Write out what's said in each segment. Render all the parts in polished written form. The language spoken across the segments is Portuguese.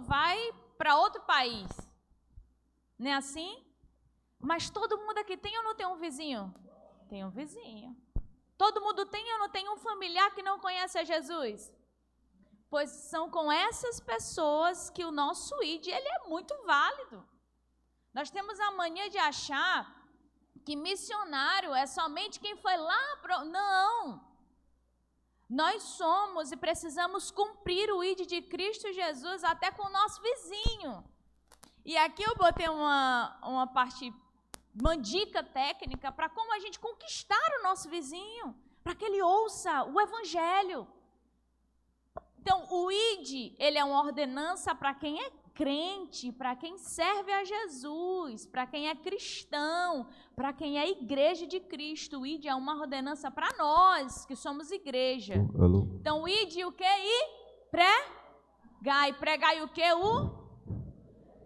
vai para outro país. Não é assim? Mas todo mundo aqui tem ou não tem um vizinho? Tem um vizinho. Todo mundo tem ou não tem um familiar que não conhece a Jesus? Pois são com essas pessoas que o nosso ID ele é muito válido. Nós temos a mania de achar que missionário é somente quem foi lá para... Não! Nós somos e precisamos cumprir o ID de Cristo Jesus até com o nosso vizinho. E aqui eu botei uma dica técnica para como a gente conquistar o nosso vizinho, para que ele ouça o Evangelho. Então, o ID, ele é uma ordenança para quem é crente, para quem serve a Jesus, para quem é cristão, para quem é igreja de Cristo. O ID é uma ordenança para nós, que somos igreja. Alô. Então, o ID, o que? Pregar. E pregar o que?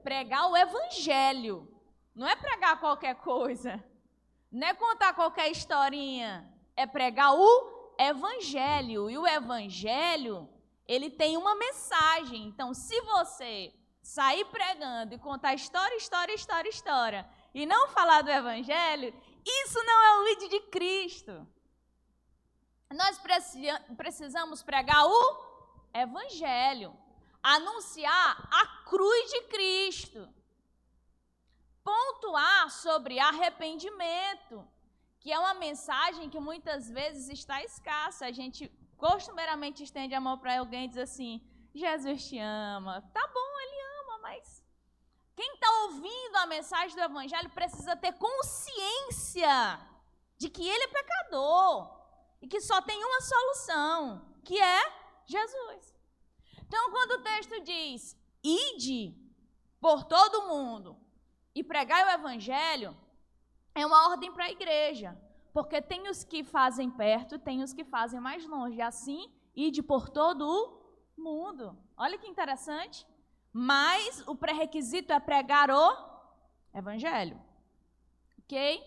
Pregar o Evangelho. Não é pregar qualquer coisa. Não é contar qualquer historinha. É pregar o Evangelho. E o Evangelho, ele tem uma mensagem. Então, se você sair pregando e contar história, e não falar do Evangelho, isso não é o ID de Cristo. Nós precisamos pregar o Evangelho, anunciar a cruz de Cristo, pontuar sobre arrependimento, que é uma mensagem que muitas vezes está escassa. A gente costumeiramente estende a mão para alguém e diz assim: Jesus te ama. Tá bom, ele ama, mas quem está ouvindo a mensagem do Evangelho precisa ter consciência de que ele é pecador e que só tem uma solução, que é Jesus. Então, quando o texto diz: ide por todo mundo e pregai o Evangelho, é uma ordem para a igreja, porque tem os que fazem perto, tem os que fazem mais longe. Assim, ide por todo o mundo. Olha que interessante. Mas o pré-requisito é pregar o Evangelho. Ok?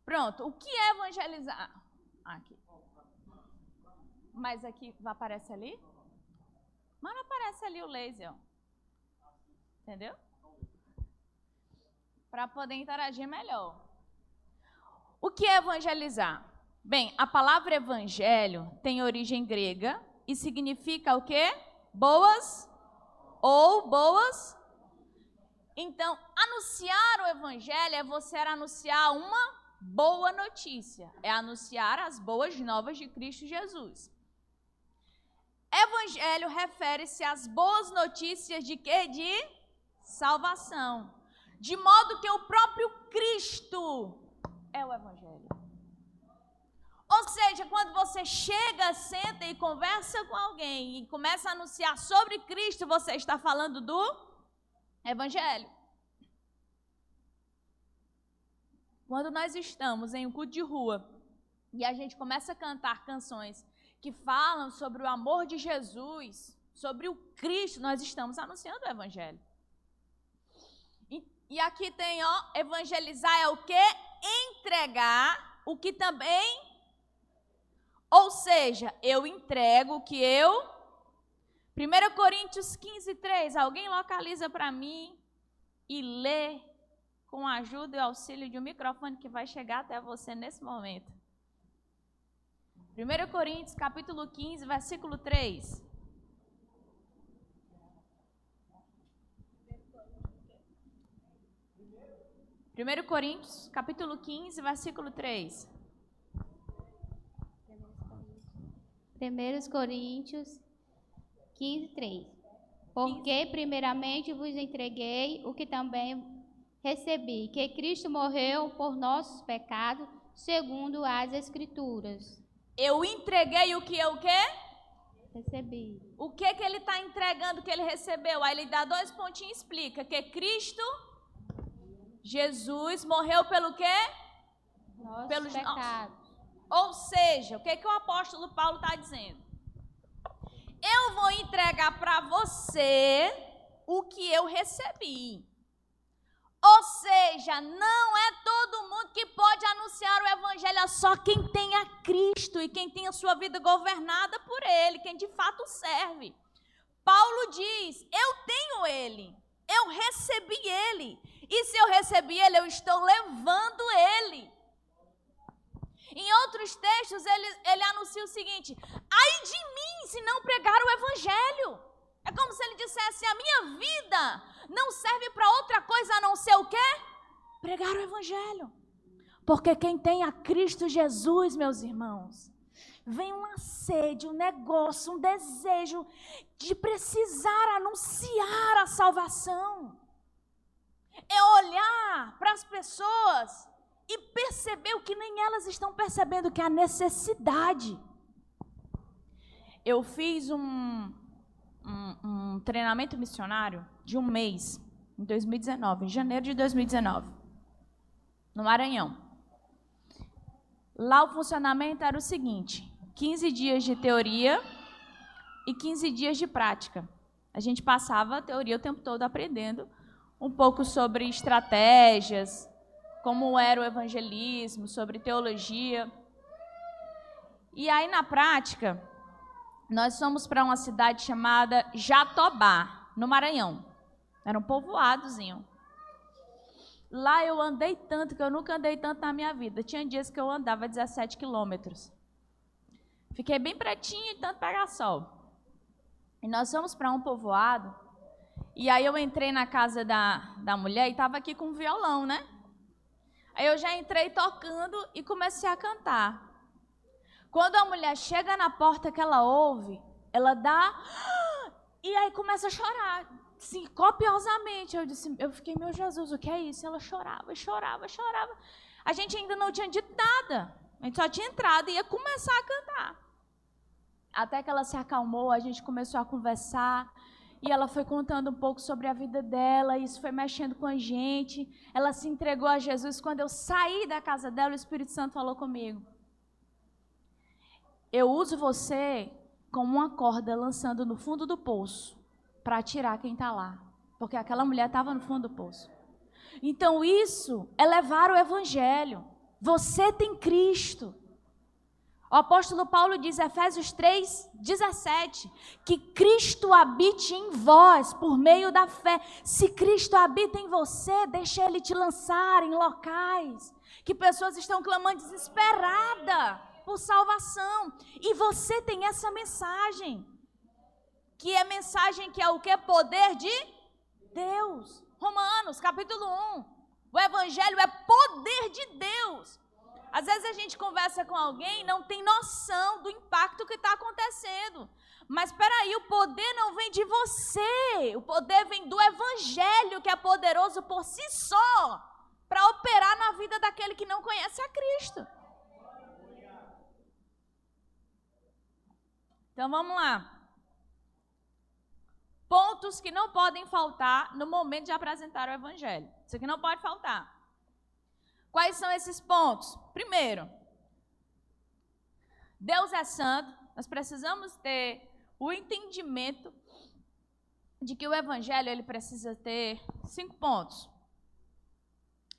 Pronto. O que é evangelizar? Aqui. Mas aqui, aparece ali? Mas não aparece ali o laser. Entendeu? Para poder interagir melhor. O que é evangelizar? Bem, a palavra evangelho tem origem grega e significa o quê? Boas. Então, anunciar o evangelho é você anunciar uma boa notícia. É anunciar as boas novas de Cristo Jesus. Evangelho refere-se às boas notícias de quê? De salvação. De modo que o próprio Cristo é o Evangelho. Ou seja, quando você chega, senta e conversa com alguém e começa a anunciar sobre Cristo, você está falando do Evangelho. Quando nós estamos em um culto de rua e a gente começa a cantar canções que falam sobre o amor de Jesus, sobre o Cristo, nós estamos anunciando o Evangelho. E aqui tem, evangelizar é o quê? Entregar o que também... Ou seja, eu entrego o que eu... 1 Coríntios 15:3, alguém localiza para mim e lê com a ajuda e auxílio de um microfone que vai chegar até você nesse momento. 1 Coríntios, capítulo 15, versículo 3. Primeiro Coríntios, capítulo 15, versículo 3. 1 Coríntios 15, 3. Porque primeiramente vos entreguei o que também recebi, que Cristo morreu por nossos pecados, segundo as Escrituras. Eu entreguei o que eu quê? Recebi. O que ele está entregando que ele recebeu? Aí ele dá 2 pontinhos e explica que Cristo, Jesus, morreu pelo quê? Pelos pecados. Ou seja, o que o apóstolo Paulo está dizendo? Eu vou entregar para você o que eu recebi. Ou seja, não é todo mundo que pode anunciar o Evangelho, é só quem tem a Cristo e quem tem a sua vida governada por Ele, quem de fato serve. Paulo diz, eu tenho ele, eu recebi ele. E se eu recebi ele, eu estou levando ele. Em outros textos, ele anuncia o seguinte: ai de mim se não pregar o evangelho. É como se ele dissesse, a minha vida não serve para outra coisa a não ser o quê? Pregar o evangelho. Porque quem tem a Cristo Jesus, meus irmãos, vem uma sede, um negócio, um desejo de precisar anunciar a salvação. É olhar para as pessoas e perceber o que nem elas estão percebendo, que é a necessidade. Eu fiz um treinamento missionário de um mês, em 2019, em janeiro de 2019, no Maranhão. Lá o funcionamento era o seguinte: 15 dias de teoria e 15 dias de prática. A gente passava a teoria o tempo todo aprendendo um pouco sobre estratégias, como era o evangelismo, sobre teologia. E aí, na prática, nós fomos para uma cidade chamada Jatobá, no Maranhão. Era um povoadozinho. Lá eu andei tanto, que eu nunca andei tanto na minha vida. Tinha dias que eu andava 17 quilômetros. Fiquei bem pretinha de tanto pegar sol. E nós fomos para um povoado. E aí eu entrei na casa da mulher e estava aqui com um violão, né? Aí eu já entrei tocando e comecei a cantar. Quando a mulher chega na porta que ela ouve, ela dá... E aí começa a chorar, assim, copiosamente. Eu fiquei, meu Jesus, o que é isso? Ela chorava, chorava, chorava. A gente ainda não tinha dito nada. A gente só tinha entrado e ia começar a cantar. Até que ela se acalmou, a gente começou a conversar. E ela foi contando um pouco sobre a vida dela, e isso foi mexendo com a gente. Ela se entregou a Jesus. Quando eu saí da casa dela, o Espírito Santo falou comigo: eu uso você como uma corda lançando no fundo do poço para tirar quem está lá. Porque aquela mulher estava no fundo do poço. Então isso é levar o evangelho. Você tem Cristo. O apóstolo Paulo diz, Efésios 3:17, que Cristo habite em vós por meio da fé. Se Cristo habita em você, deixa Ele te lançar em locais que pessoas estão clamando desesperada por salvação. E você tem essa mensagem, que é mensagem que é o que? Poder de Deus. Romanos, capítulo 1. O evangelho é poder de Deus. Às vezes a gente conversa com alguém e não tem noção do impacto que está acontecendo. Mas espera aí, o poder não vem de você. O poder vem do evangelho, que é poderoso por si só, para operar na vida daquele que não conhece a Cristo. Então vamos lá. Pontos que não podem faltar no momento de apresentar o evangelho. Isso aqui não pode faltar. Quais são esses pontos? Primeiro, Deus é santo. Nós precisamos ter o entendimento de que o evangelho ele precisa ter 5 pontos.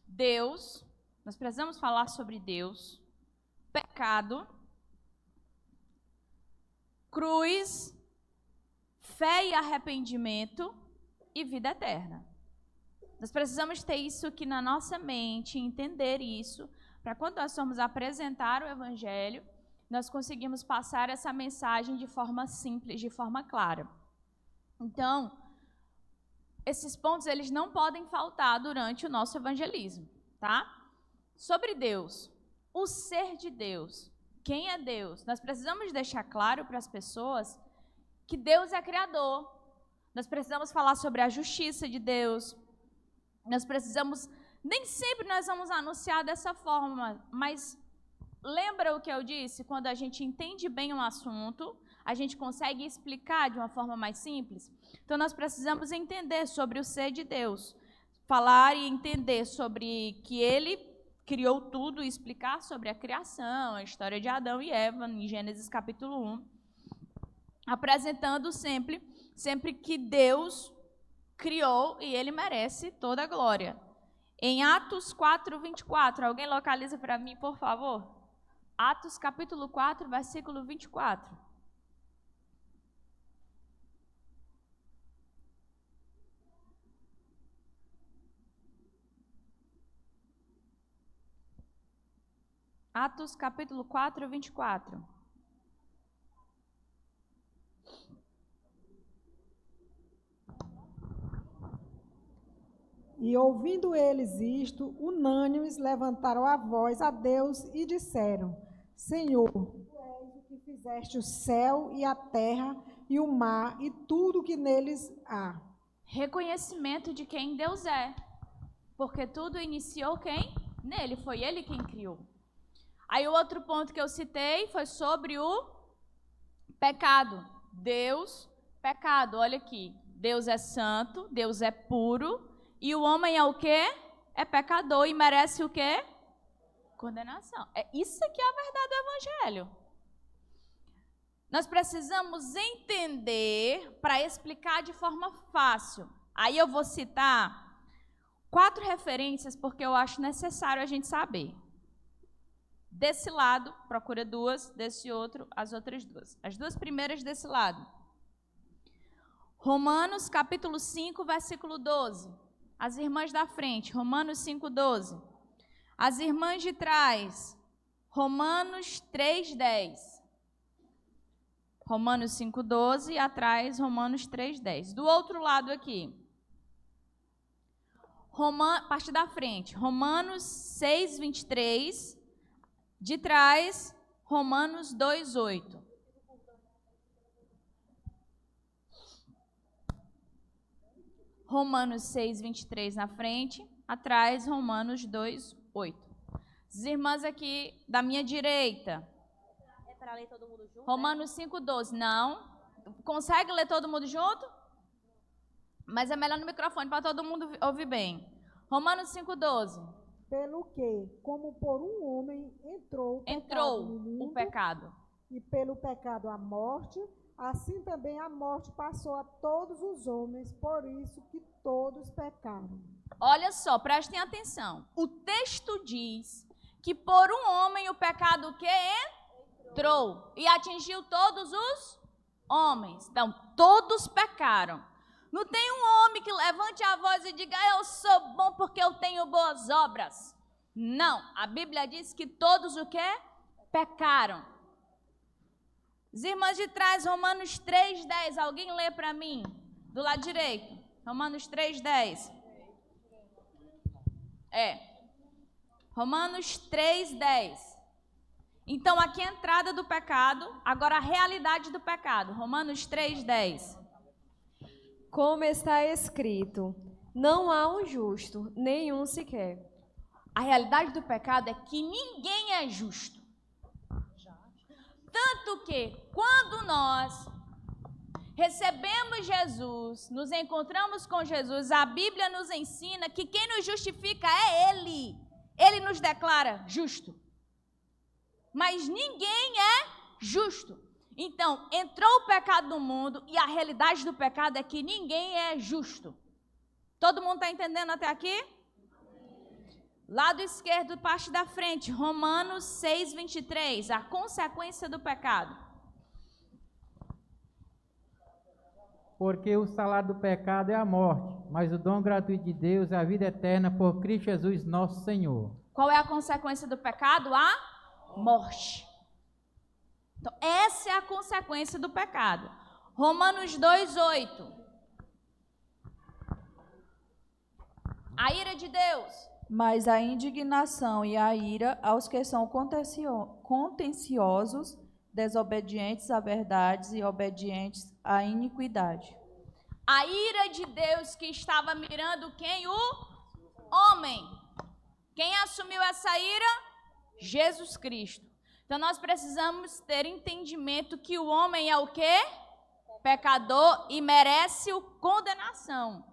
Deus, nós precisamos falar sobre Deus. Pecado, cruz, fé e arrependimento e vida eterna. Nós precisamos ter isso aqui na nossa mente, entender isso, para quando nós formos apresentar o evangelho, nós conseguimos passar essa mensagem de forma simples, de forma clara. Então, esses pontos eles não podem faltar durante o nosso evangelismo, tá? Sobre Deus, o ser de Deus, quem é Deus? Nós precisamos deixar claro para as pessoas que Deus é criador. Nós precisamos falar sobre a justiça de Deus. Nós precisamos, nem sempre nós vamos anunciar dessa forma, mas lembra o que eu disse? Quando a gente entende bem um assunto, a gente consegue explicar de uma forma mais simples. Então nós precisamos entender sobre o ser de Deus, falar e entender sobre que Ele criou tudo e explicar sobre a criação, a história de Adão e Eva, em Gênesis capítulo 1, apresentando sempre que Deus criou e Ele merece toda a glória. Em Atos 4:24, alguém localiza para mim, por favor? Atos capítulo 4, versículo 24. Atos capítulo 4, 24. E ouvindo eles isto, unânimes levantaram a voz a Deus e disseram: Senhor, tu és o que fizeste o céu e a terra e o mar e tudo que neles há. Reconhecimento de quem Deus é. Porque tudo iniciou quem? Nele, foi ele quem criou. Aí o outro ponto que eu citei foi sobre o pecado. Deus, pecado, olha aqui. Deus é santo, Deus é puro. E o homem é o quê? É pecador e merece o quê? Condenação. É isso aqui é a verdade do Evangelho. Nós precisamos entender para explicar de forma fácil. Aí eu vou citar 4 referências porque eu acho necessário a gente saber. Desse lado, procura 2, desse outro, as outras 2. As 2 primeiras desse lado. Romanos capítulo 5, versículo 12. As irmãs da frente, Romanos 5:12. As irmãs de trás, Romanos 3:10. Romanos 5:12 e atrás Romanos 3:10. Do outro lado aqui, parte da frente, Romanos 6:23. De trás, Romanos 2:8. Romanos 6:23 na frente, atrás Romanos 2:8. As irmãs aqui da minha direita. É para ler todo mundo junto? Romanos 5:12. Não. Consegue ler todo mundo junto? Mas é melhor no microfone para todo mundo ouvir bem. Romanos 5:12. Pelo que, como por um homem entrou o pecado. E pelo pecado a morte, assim também a morte passou a todos os homens, por isso que todos pecaram. Olha só, prestem atenção. O texto diz que por um homem o pecado que entrou e atingiu todos os homens. Então, todos pecaram. Não tem um homem que levante a voz e diga: eu sou bom porque eu tenho boas obras. Não, a Bíblia diz que todos o quê? Pecaram. As irmãs de trás, Romanos 3:10. Alguém lê para mim? Do lado direito. Romanos 3:10. Romanos 3:10. Então, aqui é a entrada do pecado. Agora, a realidade do pecado. Romanos 3:10. Como está escrito, não há um justo, nenhum sequer. A realidade do pecado é que ninguém é justo. Tanto que, quando nós recebemos Jesus, nos encontramos com Jesus, a Bíblia nos ensina que quem nos justifica é Ele. Ele nos declara justo. Mas ninguém é justo. Então, entrou o pecado no mundo e a realidade do pecado é que ninguém é justo. Todo mundo está entendendo até aqui? Lado esquerdo, parte da frente, Romanos 6:23, a consequência do pecado. Porque o salário do pecado é a morte, mas o dom gratuito de Deus é a vida eterna por Cristo Jesus, nosso Senhor. Qual é a consequência do pecado? A morte. Então, essa é a consequência do pecado. Romanos 2:8. A ira de Deus. Mas a indignação e a ira aos que são contenciosos, desobedientes à verdade e obedientes à iniquidade. A ira de Deus que estava mirando quem? O homem. Quem assumiu essa ira? Jesus Cristo. Então nós precisamos ter entendimento que o homem é o quê? Pecador e merece condenação.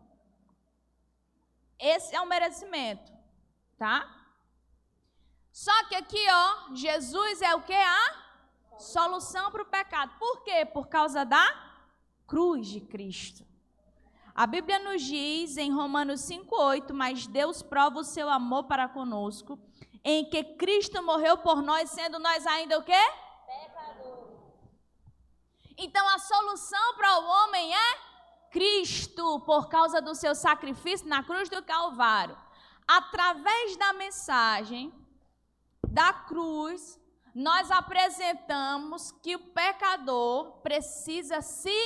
Esse é o merecimento, tá? Só que aqui, ó, Jesus é o quê? A solução para o pecado. Por quê? Por causa da cruz de Cristo. A Bíblia nos diz em Romanos 5:8, mas Deus prova o seu amor para conosco, em que Cristo morreu por nós, sendo nós ainda o quê? Pecadores. Então a solução para o homem é Cristo, por causa do seu sacrifício na cruz do Calvário. Através da mensagem da cruz, nós apresentamos que o pecador precisa se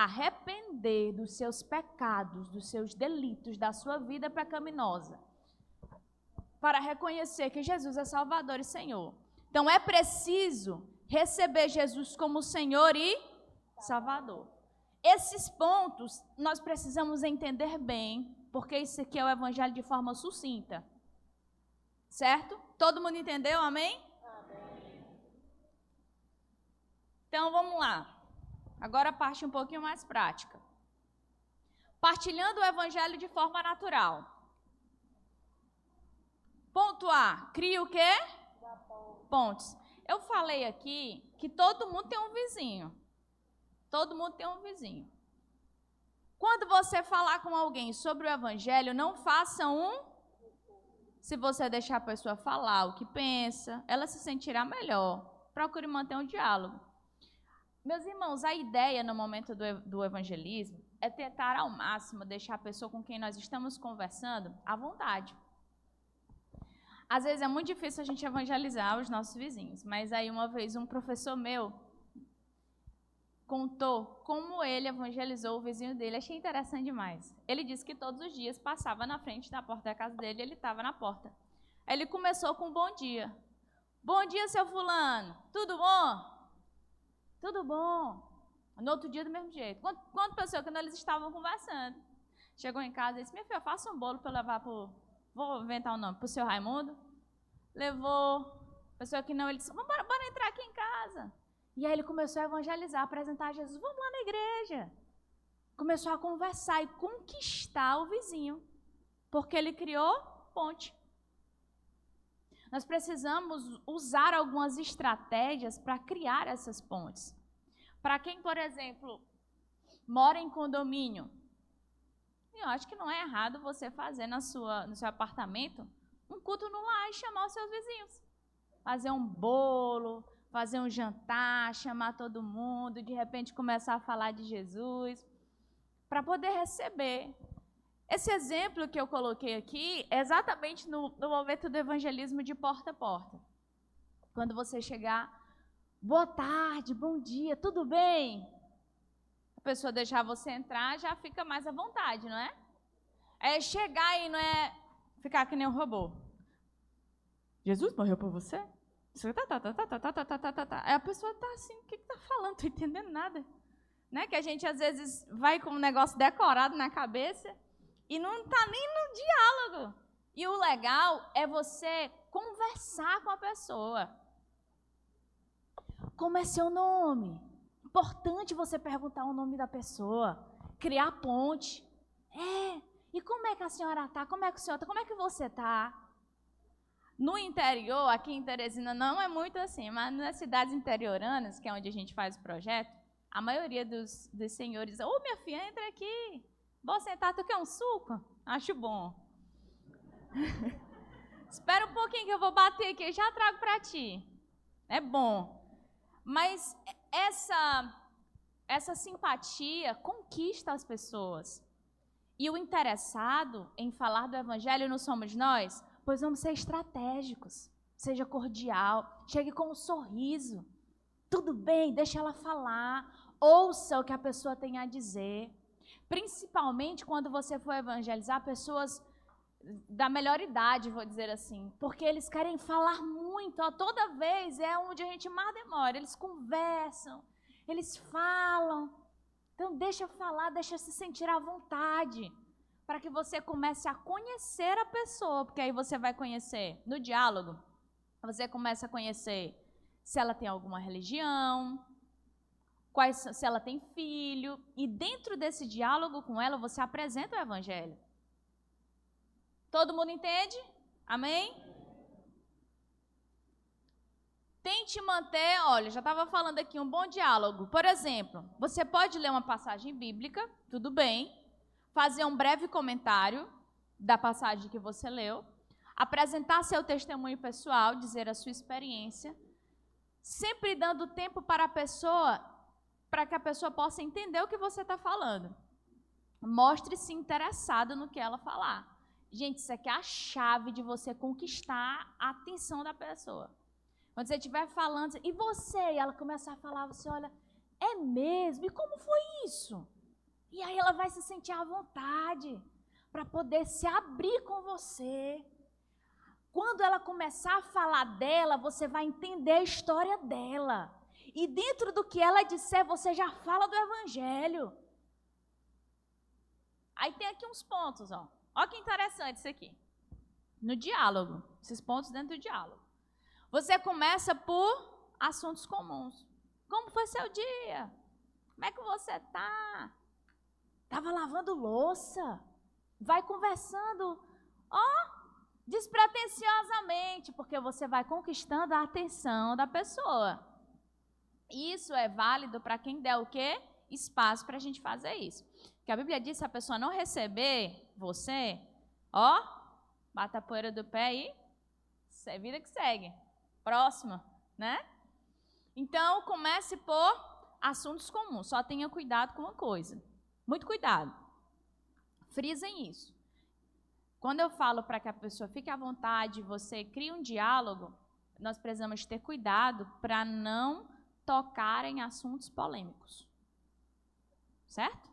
arrepender dos seus pecados, dos seus delitos, da sua vida pecaminosa, para reconhecer que Jesus é Salvador e Senhor. Então é preciso receber Jesus como Senhor e Salvador. Esses pontos nós precisamos entender bem, porque isso aqui é o Evangelho de forma sucinta. Certo? Todo mundo entendeu? Amém? Amém. Então vamos lá. Agora a parte um pouquinho mais prática. Partilhando o Evangelho de forma natural. Ponto A. Cria o quê? Pontos. Eu falei aqui que todo mundo tem um vizinho. Todo mundo tem um vizinho. Quando você falar com alguém sobre o Evangelho, não faça Se você deixar a pessoa falar o que pensa, ela se sentirá melhor. Procure manter um diálogo. Meus irmãos, a ideia no momento do evangelismo é tentar ao máximo deixar a pessoa com quem nós estamos conversando à vontade. Às vezes é muito difícil a gente evangelizar os nossos vizinhos, mas aí uma vez um professor meu contou como ele evangelizou o vizinho dele. Achei interessante demais. Ele disse que todos os dias passava na frente da porta da casa dele e ele estava na porta. Aí ele começou com um bom dia. Bom dia, seu fulano. Tudo bom? Tudo bom. No outro dia, do mesmo jeito. Quantas pessoas, quando eles estavam conversando, chegou em casa e disse, minha filha, faça um bolo para eu levar para vou inventar o nome, para o seu Raimundo. Levou. Pessoa que não, ele disse, bora entrar aqui em casa. E aí ele começou a evangelizar, apresentar Jesus. Vamos lá na igreja. Começou a conversar e conquistar o vizinho. Porque ele criou ponte. Nós precisamos usar algumas estratégias para criar essas pontes. Para quem, por exemplo, mora em condomínio, eu acho que não é errado você fazer no seu apartamento um culto no lar e chamar os seus vizinhos. Fazer um bolo, fazer um jantar, chamar todo mundo, de repente começar a falar de Jesus, para poder receber. Esse exemplo que eu coloquei aqui é exatamente no momento do evangelismo de porta a porta. Quando você chegar, boa tarde, bom dia, tudo bem? A pessoa deixar você entrar, já fica mais à vontade, não é? É chegar e não é ficar que nem um robô. Jesus morreu por você? Aí a pessoa está assim, o que está falando? Não estou entendendo nada. Né? Que a gente às vezes vai com um negócio decorado na cabeça e não está nem no diálogo. E o legal é você conversar com a pessoa. Como é seu nome? Importante você perguntar o nome da pessoa. Criar ponte. E como é que a senhora está? Como é que o senhor está? Como é que você está? No interior, aqui em Teresina, não é muito assim, mas nas cidades interioranas, que é onde a gente faz o projeto, a maioria dos senhores, minha filha, entra aqui, vou sentar, tu quer um suco? Acho bom. Espera um pouquinho que eu vou bater aqui, eu já trago para ti. É bom. Mas essa simpatia conquista as pessoas. E o interessado em falar do evangelho não somos nós? Pois vamos ser estratégicos, seja cordial, chegue com um sorriso. Tudo bem, deixa ela falar, ouça o que a pessoa tem a dizer. Principalmente quando você for evangelizar pessoas da melhor idade, vou dizer assim, porque eles querem falar muito, toda vez é onde a gente mais demora, eles conversam, eles falam. Então deixa falar, deixa se sentir à vontade. Para que você comece a conhecer a pessoa, porque aí você vai conhecer no diálogo, você começa a conhecer se ela tem alguma religião, se ela tem filho, e dentro desse diálogo com ela, você apresenta o evangelho. Todo mundo entende? Amém? Tente manter, olha, já estava falando aqui, um bom diálogo. Por exemplo, você pode ler uma passagem bíblica, tudo bem, fazer um breve comentário da passagem que você leu, apresentar seu testemunho pessoal, dizer a sua experiência, sempre dando tempo para que a pessoa possa entender o que você está falando. Mostre-se interessado no que ela falar. Gente, isso aqui é a chave de você conquistar a atenção da pessoa. Quando você estiver falando, e você? E ela começar a falar, você olha, é mesmo? E como foi isso? E aí ela vai se sentir à vontade para poder se abrir com você. Quando ela começar a falar dela, você vai entender a história dela. E dentro do que ela disser, você já fala do Evangelho. Aí tem aqui uns pontos, ó. Olha que interessante isso aqui. No diálogo, esses pontos dentro do diálogo. Você começa por assuntos comuns. Como foi seu dia? Como é que você tá? Estava lavando louça. Vai conversando, ó, despretensiosamente, porque você vai conquistando a atenção da pessoa. Isso é válido para quem der o quê? Espaço para a gente fazer isso. Porque a Bíblia diz, se a pessoa não receber você, ó, bata a poeira do pé e é vida que segue. Próxima, né? Então, comece por assuntos comuns. Só tenha cuidado com uma coisa. Muito cuidado. Frisem isso. Quando eu falo para que a pessoa fique à vontade, você cria um diálogo, nós precisamos ter cuidado para não tocar em assuntos polêmicos. Certo?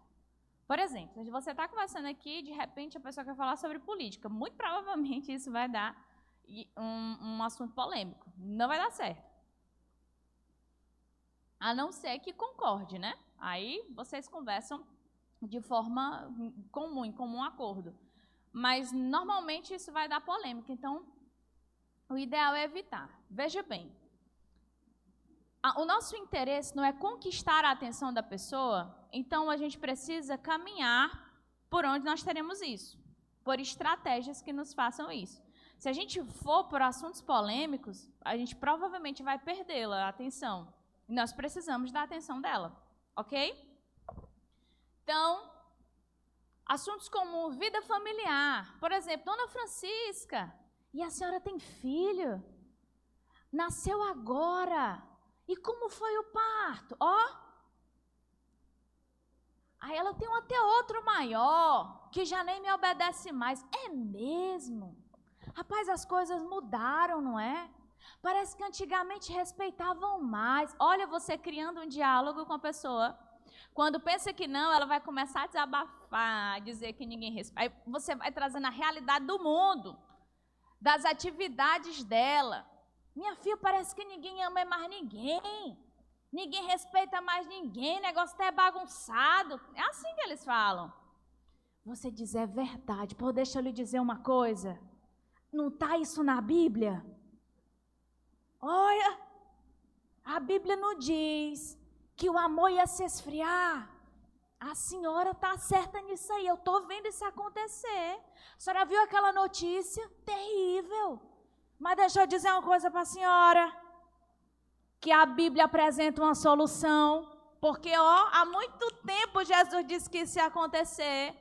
Por exemplo, se você está conversando aqui, de repente a pessoa quer falar sobre política, muito provavelmente isso vai dar um assunto polêmico. Não vai dar certo. A não ser que concorde, né? Aí vocês conversam de forma comum, em comum acordo. Mas normalmente isso vai dar polêmica, então o ideal é evitar. Veja bem, o nosso interesse não é conquistar a atenção da pessoa, então a gente precisa caminhar por onde nós teremos isso, por estratégias que nos façam isso. Se a gente for por assuntos polêmicos, a gente provavelmente vai perdê-la, a atenção. E nós precisamos da atenção dela, ok? Então, assuntos como vida familiar. Por exemplo, Dona Francisca, e a senhora tem filho? Nasceu agora. E como foi o parto? Ó. Aí ela tem até outro maior, que já nem me obedece mais. É mesmo? Rapaz, as coisas mudaram, não é? Parece que antigamente respeitavam mais. Olha, você criando um diálogo com a pessoa. Quando pensa que não, ela vai começar a desabafar, dizer que ninguém respeita. Aí você vai trazendo a realidade do mundo, das atividades dela. Minha filha, parece que ninguém ama mais ninguém. Ninguém respeita mais ninguém, o negócio até é bagunçado. É assim que eles falam. Você diz, é verdade. Pô, deixa eu lhe dizer uma coisa. Não está isso na Bíblia? Olha, a Bíblia não diz que o amor ia se esfriar. A senhora está certa nisso aí, eu estou vendo isso acontecer. A senhora viu aquela notícia? Terrível. Mas deixa eu dizer uma coisa para a senhora, que a Bíblia apresenta uma solução, porque há muito tempo Jesus disse que isso ia acontecer.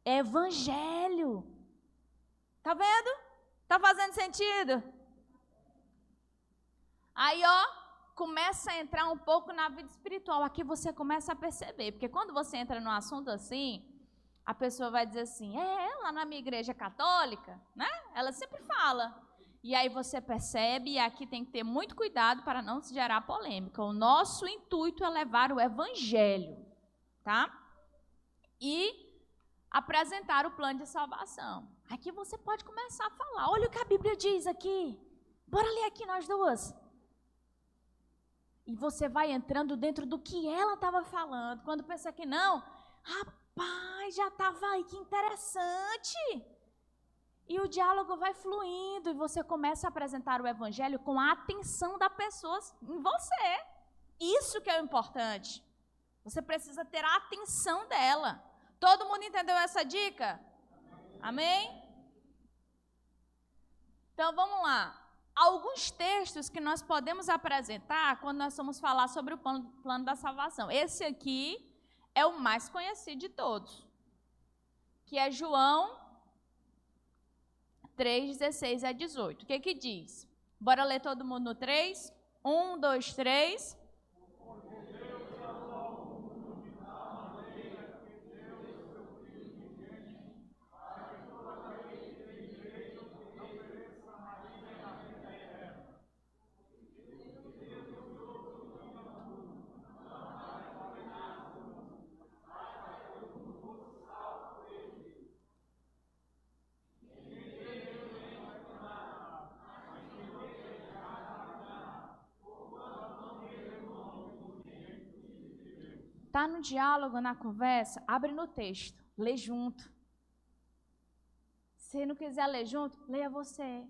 Evangelho. Tá vendo? Tá fazendo sentido? Aí, começa a entrar um pouco na vida espiritual. Aqui você começa a perceber, porque quando você entra num assunto assim, a pessoa vai dizer assim, lá na minha igreja católica, né? Ela sempre fala. E aí você percebe, e aqui tem que ter muito cuidado para não se gerar polêmica. O nosso intuito é levar o evangelho, tá? E apresentar o plano de salvação. Aqui você pode começar a falar, olha o que a Bíblia diz aqui. Bora ler aqui nós duas. E você vai entrando dentro do que ela estava falando. Quando pensa que não, rapaz, já estava aí, que interessante. E o diálogo vai fluindo e você começa a apresentar o evangelho com a atenção da pessoa em você. Isso que é o importante. Você precisa ter a atenção dela. Todo mundo entendeu essa dica? Amém? Então, vamos lá. Alguns textos que nós podemos apresentar quando nós vamos falar sobre o plano da salvação. Esse aqui é o mais conhecido de todos, que é João 3, 16 a 18. O que diz? Bora ler todo mundo no 3? 1, 2, 3. Tá no diálogo, na conversa, abre no texto, lê junto. Se não quiser ler junto, leia você.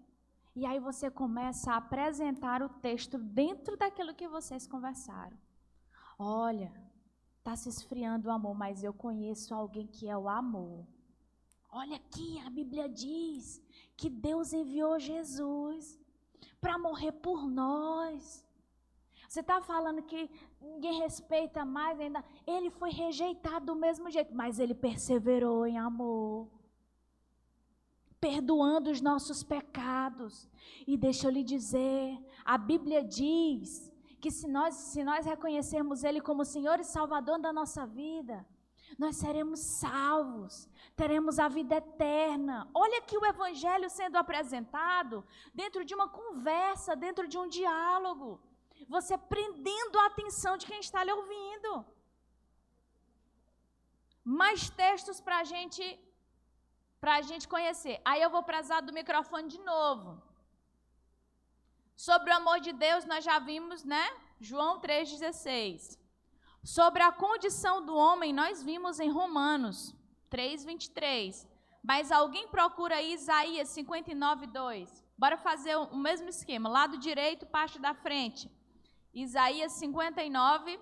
E aí você começa a apresentar o texto dentro daquilo que vocês conversaram. Olha, está se esfriando o amor, mas eu conheço alguém que é o amor. Olha aqui, a Bíblia diz que Deus enviou Jesus para morrer por nós. Você está falando que ninguém respeita mais ainda. Ele foi rejeitado do mesmo jeito, mas ele perseverou em amor, perdoando os nossos pecados. E deixa eu lhe dizer, a Bíblia diz que se nós reconhecermos Ele como Senhor e Salvador da nossa vida, nós seremos salvos, teremos a vida eterna. Olha aqui o Evangelho sendo apresentado dentro de uma conversa, dentro de um diálogo. Você prendendo a atenção de quem está lhe ouvindo. Mais textos para a gente conhecer. Aí eu vou precisar do microfone de novo. Sobre o amor de Deus, nós já vimos, né? João 3,16. Sobre a condição do homem, nós vimos em Romanos 3,23. Mas alguém procura aí Isaías 59,2. Bora fazer o mesmo esquema. Lado direito, parte da frente. Isaías 59,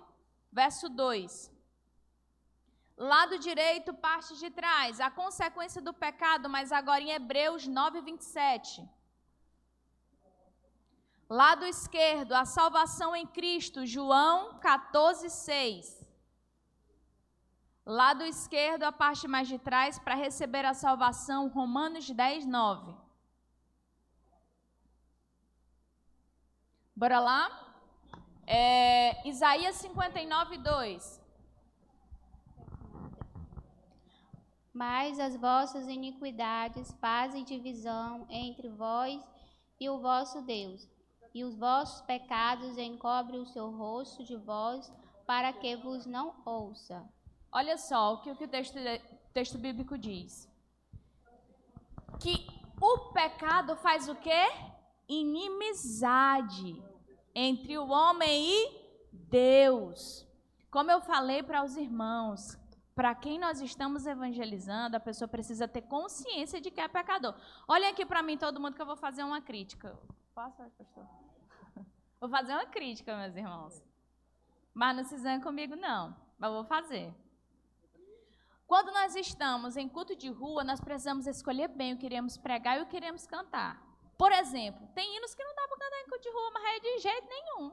verso 2. Lado direito, parte de trás. A consequência do pecado, mas agora em Hebreus 9:27. Lado esquerdo, a salvação em Cristo, João 14:6. Lado esquerdo, a parte mais de trás, para receber a salvação, Romanos 10:9. Bora lá? Isaías 59:2. Mas as vossas iniquidades fazem divisão entre vós e o vosso Deus, e os vossos pecados encobrem o seu rosto de vós, para que vos não ouça. Olha só o que o texto bíblico diz. Que o pecado faz o quê? Inimizade entre o homem e Deus. Como eu falei para os irmãos, para quem nós estamos evangelizando, a pessoa precisa ter consciência de que é pecador. Olhem aqui para mim, todo mundo, que eu vou fazer uma crítica. Posso, pastor? Vou fazer uma crítica, meus irmãos. Mas não se zangue comigo, não. Mas vou fazer. Quando nós estamos em culto de rua, nós precisamos escolher bem o que iremos pregar e o que iremos cantar. Por exemplo, tem hinos que não dá para cantar em culto de rua, mas é de jeito nenhum.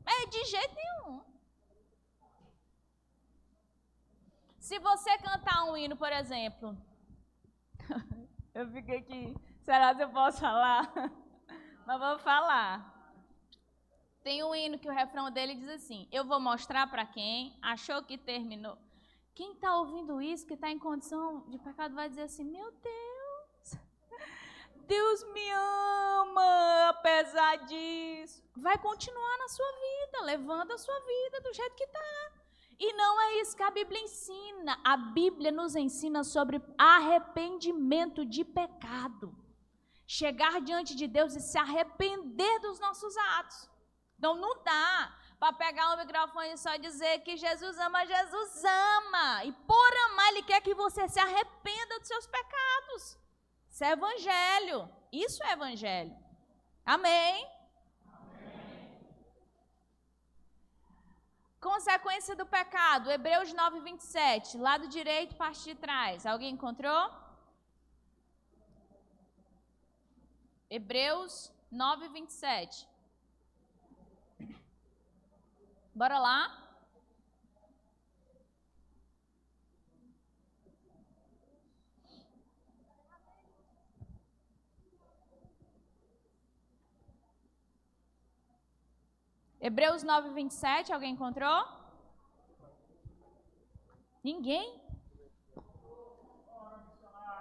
É de jeito nenhum. Se você cantar um hino, por exemplo... eu fiquei aqui... Será que eu posso falar? Mas vou falar. Tem um hino que o refrão dele diz assim: eu vou mostrar para quem achou que terminou. Quem está ouvindo isso, que está em condição de pecado, vai dizer assim: meu Deus, Deus me ama apesar disso. Vai continuar na sua vida, levando a sua vida do jeito que está. E não é isso que a Bíblia ensina. A Bíblia nos ensina sobre arrependimento de pecado. Chegar diante de Deus e se arrepender dos nossos atos. Então não dá para pegar um microfone e só dizer que Jesus ama. Jesus ama. E por amar, Ele quer que você se arrependa dos seus pecados. Isso é evangelho. Isso é evangelho. Amém? Consequência do pecado, Hebreus 9:27, lado direito, parte de trás. Alguém encontrou? Hebreus 9:27. Bora lá? Hebreus 9:27, alguém encontrou? Ninguém?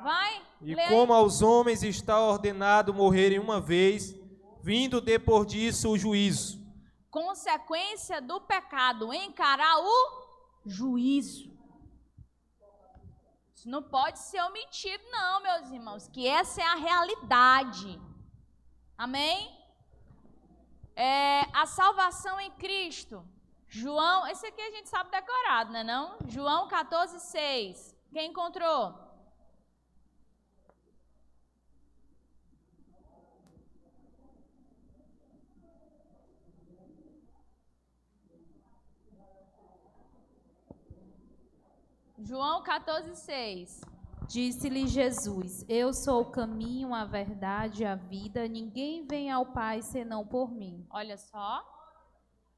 Vai. E como aos homens está ordenado morrerem uma vez, vindo depois disso o juízo. Consequência do pecado, encarar o juízo. Isso não pode ser omitido, não, meus irmãos, que essa é a realidade. Amém? A salvação em Cristo, João, esse aqui a gente sabe decorado, né não? João 14:6. Quem encontrou? João 14:6. Disse-lhe Jesus: Eu sou o caminho, a verdade e a vida. Ninguém vem ao Pai senão por mim. Olha só.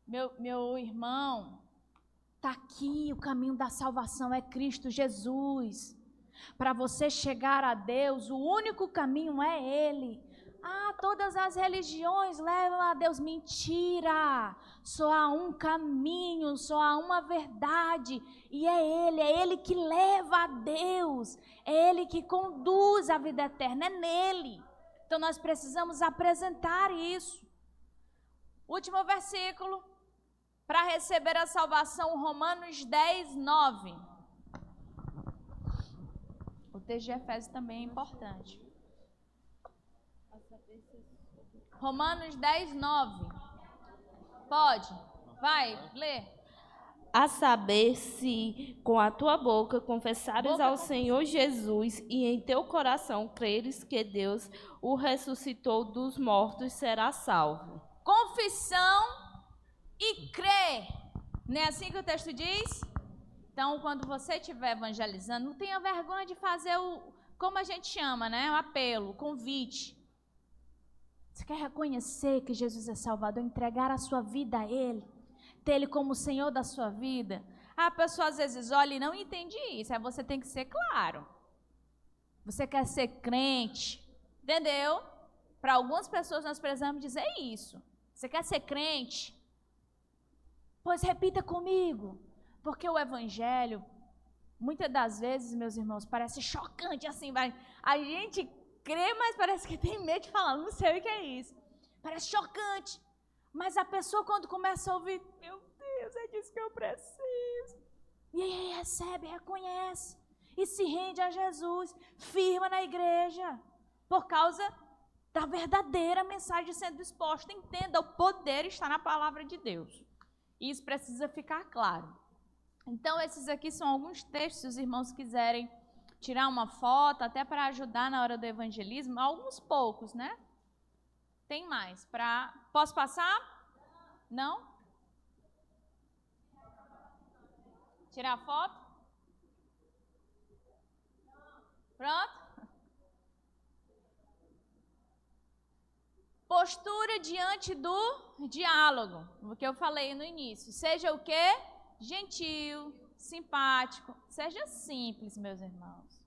Meu irmão, tá aqui, o caminho da salvação é Cristo Jesus. Para você chegar a Deus, o único caminho é Ele. Todas as religiões levam a Deus. Mentira! Só há um caminho, só há uma verdade. E é Ele que leva a Deus. É Ele que conduz a vida eterna, é nele. Então nós precisamos apresentar isso. Último versículo. Para receber a salvação, Romanos 10:9. O texto de Efésios também é importante. Romanos 10:9. Pode? Vai, lê. A saber, se com a tua boca confessares ao Senhor Jesus e em teu coração creres que Deus o ressuscitou dos mortos, serás salvo. Confissão e crer. Não é assim que o texto diz? Então, quando você estiver evangelizando, não tenha vergonha de fazer como a gente chama, né? O apelo, o convite. Você quer reconhecer que Jesus é Salvador, entregar a sua vida a Ele, ter Ele como o Senhor da sua vida? A pessoa às vezes olha e não entende isso, aí você tem que ser claro. Você quer ser crente, entendeu? Para algumas pessoas nós precisamos dizer isso. Você quer ser crente? Pois repita comigo, porque o Evangelho, muitas das vezes, meus irmãos, parece chocante, assim, a gente crê, mas parece que tem medo de falar, não sei o que é isso. Parece chocante, mas a pessoa quando começa a ouvir, meu Deus, é disso que eu preciso. E aí recebe, reconhece, e se rende a Jesus, firma na igreja, por causa da verdadeira mensagem sendo exposta. Entenda, o poder está na palavra de Deus. Isso precisa ficar claro. Então, esses aqui são alguns textos, se os irmãos quiserem tirar uma foto, até para ajudar na hora do evangelismo, alguns poucos, né? Tem mais. Posso passar? Não? Tirar a foto? Pronto? Postura diante do diálogo, o que eu falei no início. Seja o quê? Gentil, simpático, seja simples, meus irmãos.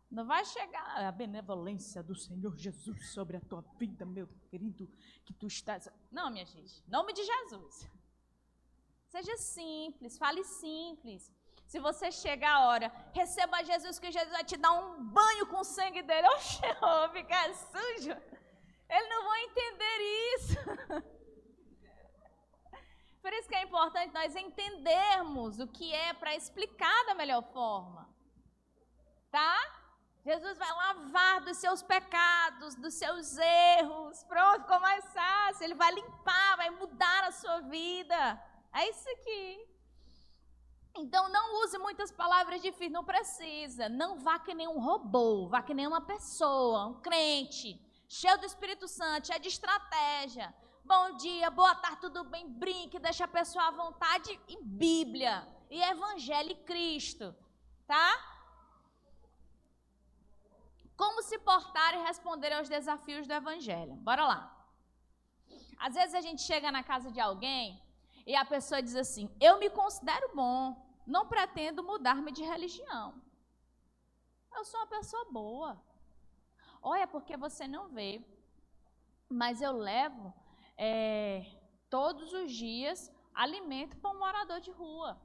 Não vai chegar a benevolência do Senhor Jesus sobre a tua vida, meu querido, que tu estás... Não, minha gente, em nome de Jesus. Seja simples, fale simples. Se você chegar a hora, receba Jesus, que Jesus vai te dar um banho com o sangue dele. Oxe, eu vou ficar sujo. Eles não vão entender isso. Por isso que é importante nós entendermos o que é para explicar da melhor forma. Tá? Jesus vai lavar dos seus pecados, dos seus erros. Pronto, ficou mais fácil. Ele vai limpar, vai mudar a sua vida. É isso aqui. Então, não use muitas palavras difíceis, não precisa. Não vá que nem um robô, vá que nem uma pessoa, um crente, cheio do Espírito Santo, cheio de estratégia. Bom dia, boa tarde, tudo bem? Brinque, deixa a pessoa à vontade e Bíblia, e Evangelho e Cristo, tá? Como se portar e responder aos desafios do Evangelho. Bora lá. Às vezes a gente chega na casa de alguém e a pessoa diz assim, eu me considero bom, não pretendo mudar-me de religião. Eu sou uma pessoa boa. Olha, porque você não vê, mas eu levo todos os dias alimento para um morador de rua.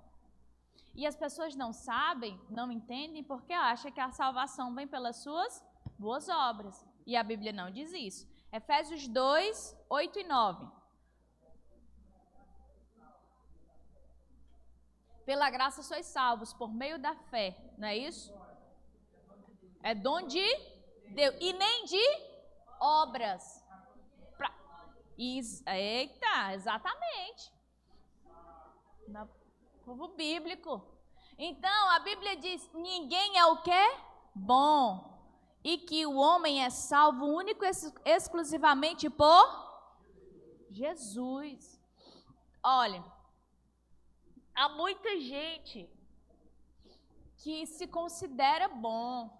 E as pessoas não sabem, não entendem, porque acham que a salvação vem pelas suas boas obras. E a Bíblia não diz isso. Efésios 2, 8 e 9. Pela graça sois salvos, por meio da fé, não é isso? É dom de Deus, e nem de obras. Eita, exatamente. Povo bíblico. Então, a Bíblia diz, ninguém é o quê? Bom. E que o homem é salvo único e exclusivamente por Jesus. Olha, há muita gente que se considera bom,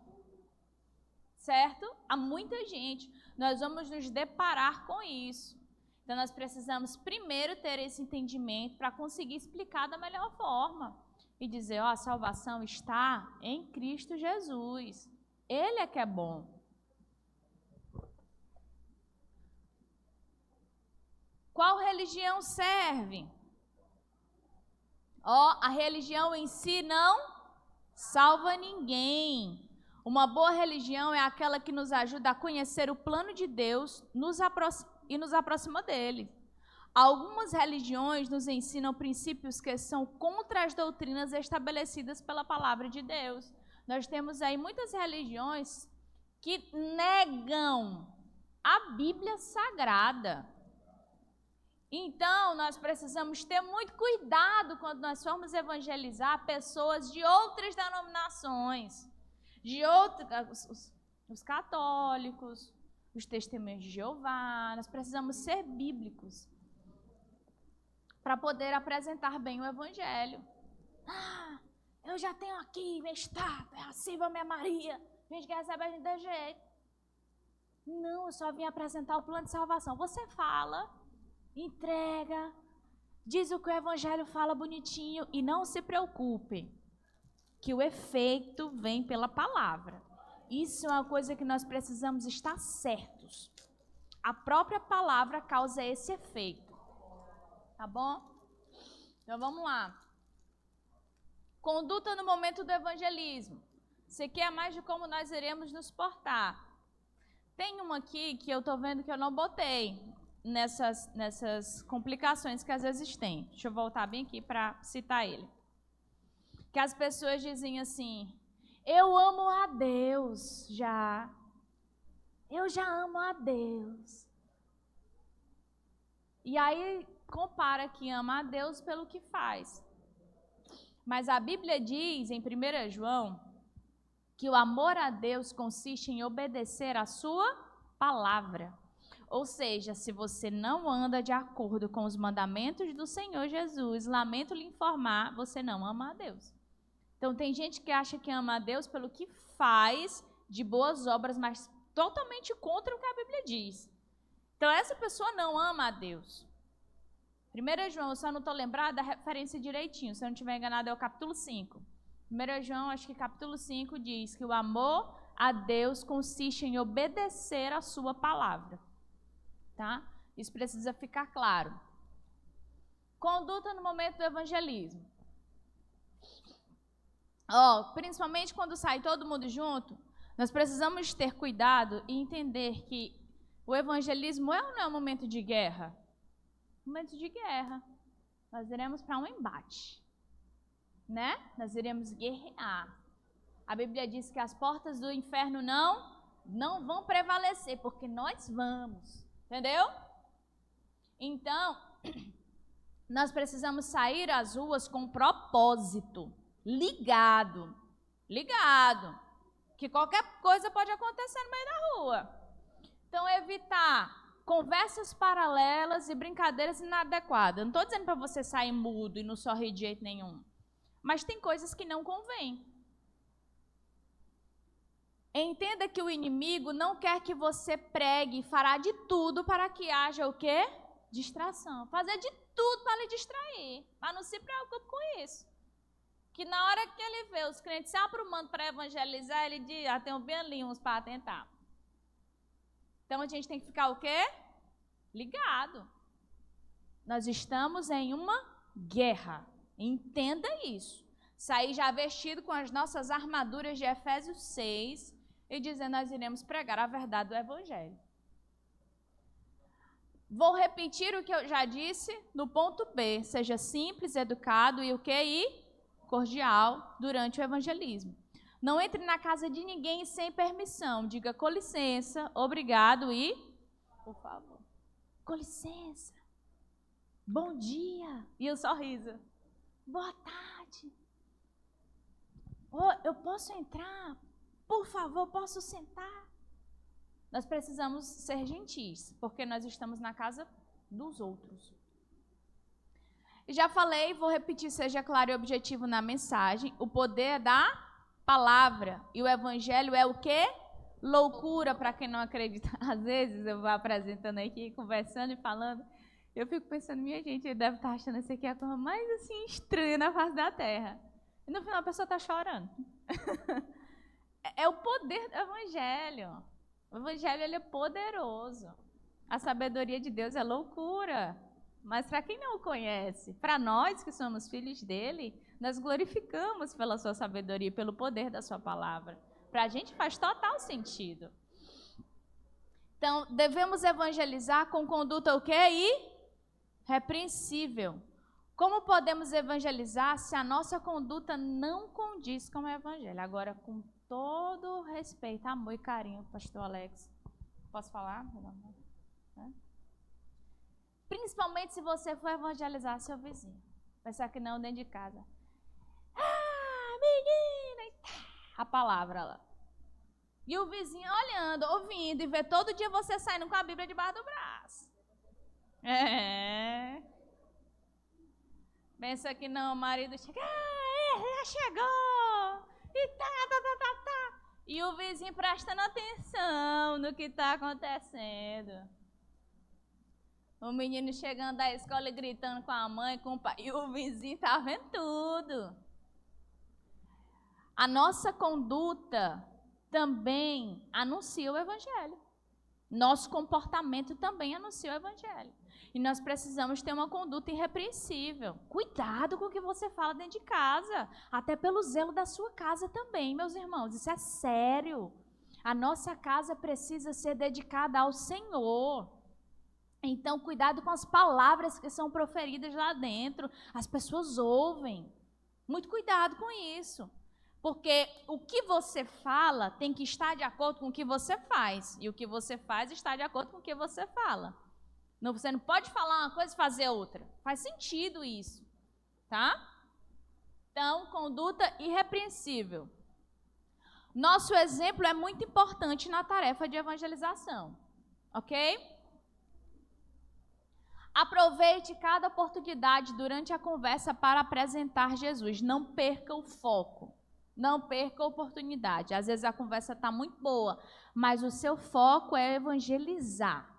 certo? Há muita gente. Nós vamos nos deparar com isso. Então, nós precisamos primeiro ter esse entendimento para conseguir explicar da melhor forma. E dizer, ó, a salvação está em Cristo Jesus. Ele é que é bom. Qual religião serve? Ó, a religião em si não salva ninguém. Uma boa religião é aquela que nos ajuda a conhecer o plano de Deus e nos aproxima dele. Algumas religiões nos ensinam princípios que são contra as doutrinas estabelecidas pela palavra de Deus. Nós temos aí muitas religiões que negam a Bíblia Sagrada. Então, nós precisamos ter muito cuidado quando nós formos evangelizar pessoas de outras denominações, os católicos, os testemunhos de Jeová. Nós precisamos ser bíblicos para poder apresentar bem o evangelho. Ah, eu já tenho aqui minha estátua, sirva minha Maria. A gente quer receber a gente de jeito. Não, eu só vim apresentar o plano de salvação. Você fala, entrega, diz o que o evangelho fala bonitinho e não se preocupe, que o efeito vem pela palavra. Isso é uma coisa que nós precisamos estar certos. A própria palavra causa esse efeito. Tá bom? Então vamos lá. Conduta no momento do evangelismo. Isso aqui é mais de como nós iremos nos portar. Tem uma aqui que eu estou vendo que eu não botei nessas complicações que às vezes tem. Deixa eu voltar bem aqui para citar ele. Que as pessoas dizem assim, eu amo a Deus já. Eu já amo a Deus. E aí compara que ama a Deus pelo que faz. Mas a Bíblia diz em 1 João que o amor a Deus consiste em obedecer a sua palavra. Ou seja, se você não anda de acordo com os mandamentos do Senhor Jesus, lamento lhe informar, você não ama a Deus. Então tem gente que acha que ama a Deus pelo que faz de boas obras, mas totalmente contra o que a Bíblia diz. Então essa pessoa não ama a Deus. 1 João, eu só não estou lembrada da referência direitinho, se eu não estiver enganado é o capítulo 5. 1 João, acho que capítulo 5 diz que o amor a Deus consiste em obedecer a sua palavra. Tá? Isso precisa ficar claro. Conduta no momento do evangelismo. Principalmente quando sai todo mundo junto, nós precisamos ter cuidado e entender que o evangelismo é ou não é um momento de guerra? Momento de guerra. Nós iremos para um embate, né? Nós iremos guerrear. A Bíblia diz que as portas do inferno não vão prevalecer, porque nós vamos. Entendeu? Então, nós precisamos sair às ruas com propósito, ligado, que qualquer coisa pode acontecer no meio da rua. Então, evitar conversas paralelas e brincadeiras inadequadas. Não estou dizendo para você sair mudo e não sorrir de jeito nenhum, mas tem coisas que não convêm. Entenda que o inimigo não quer que você pregue e fará de tudo para que haja o quê? Distração. Fazer de tudo para lhe distrair. Mas não se preocupe com isso. Que na hora que ele vê os crentes se aprumando para evangelizar, ele diz, tem bem ali uns para tentar. Então a gente tem que ficar o quê? Ligado. Nós estamos em uma guerra. Entenda isso. Sair já vestido com as nossas armaduras de Efésios 6 e dizer nós iremos pregar a verdade do Evangelho. Vou repetir o que eu já disse no ponto B. Seja simples, educado e o quê? E cordial durante o evangelismo. Não entre na casa de ninguém sem permissão. Diga com licença, obrigado e por favor. Com licença. Bom dia. E o sorriso. Boa tarde. Oh, eu posso entrar? Por favor, posso sentar? Nós precisamos ser gentis, porque nós estamos na casa dos outros. E já falei, vou repetir, seja claro e objetivo na mensagem. O poder é da palavra. E o evangelho é o quê? Loucura para quem não acredita. Às vezes eu vou apresentando aqui, conversando e falando, eu fico pensando, minha gente, ele deve estar achando isso aqui a coisa mais assim estranha na face da terra. E no final a pessoa está chorando. É o poder do evangelho. O evangelho ele é poderoso. A sabedoria de Deus é loucura. Mas para quem não o conhece, para nós que somos filhos dele, nós glorificamos pela sua sabedoria e pelo poder da sua palavra. Para a gente faz total sentido. Então, devemos evangelizar com conduta o quê? Irrepreensível. Como podemos evangelizar se a nossa conduta não condiz com o evangelho? Agora, com todo respeito, amor e carinho, pastor Alex. Posso falar? Principalmente se você for evangelizar seu vizinho. Pensar que não dentro de casa. Ah, menina! A palavra lá. E o vizinho olhando, ouvindo e vê todo dia você saindo com a Bíblia debaixo do braço. Pensa que não, o marido chega, já chegou, e tá. E o vizinho prestando atenção no que está acontecendo. O menino chegando da escola e gritando com a mãe, com o pai, e o vizinho está vendo tudo. A nossa conduta também anuncia o evangelho. Nosso comportamento também anuncia o evangelho. E nós precisamos ter uma conduta irrepreensível. Cuidado com o que você fala dentro de casa, até pelo zelo da sua casa também, meus irmãos. Isso é sério. A nossa casa precisa ser dedicada ao Senhor. Então, cuidado com as palavras que são proferidas lá dentro. As pessoas ouvem. Muito cuidado com isso. Porque o que você fala tem que estar de acordo com o que você faz. E o que você faz está de acordo com o que você fala. Não, você não pode falar uma coisa e fazer outra. Faz sentido isso. Tá? Então, conduta irrepreensível. Nosso exemplo é muito importante na tarefa de evangelização. Ok? Aproveite cada oportunidade durante a conversa para apresentar Jesus. Não perca o foco. Não perca a oportunidade. Às vezes a conversa está muito boa, mas o seu foco é evangelizar.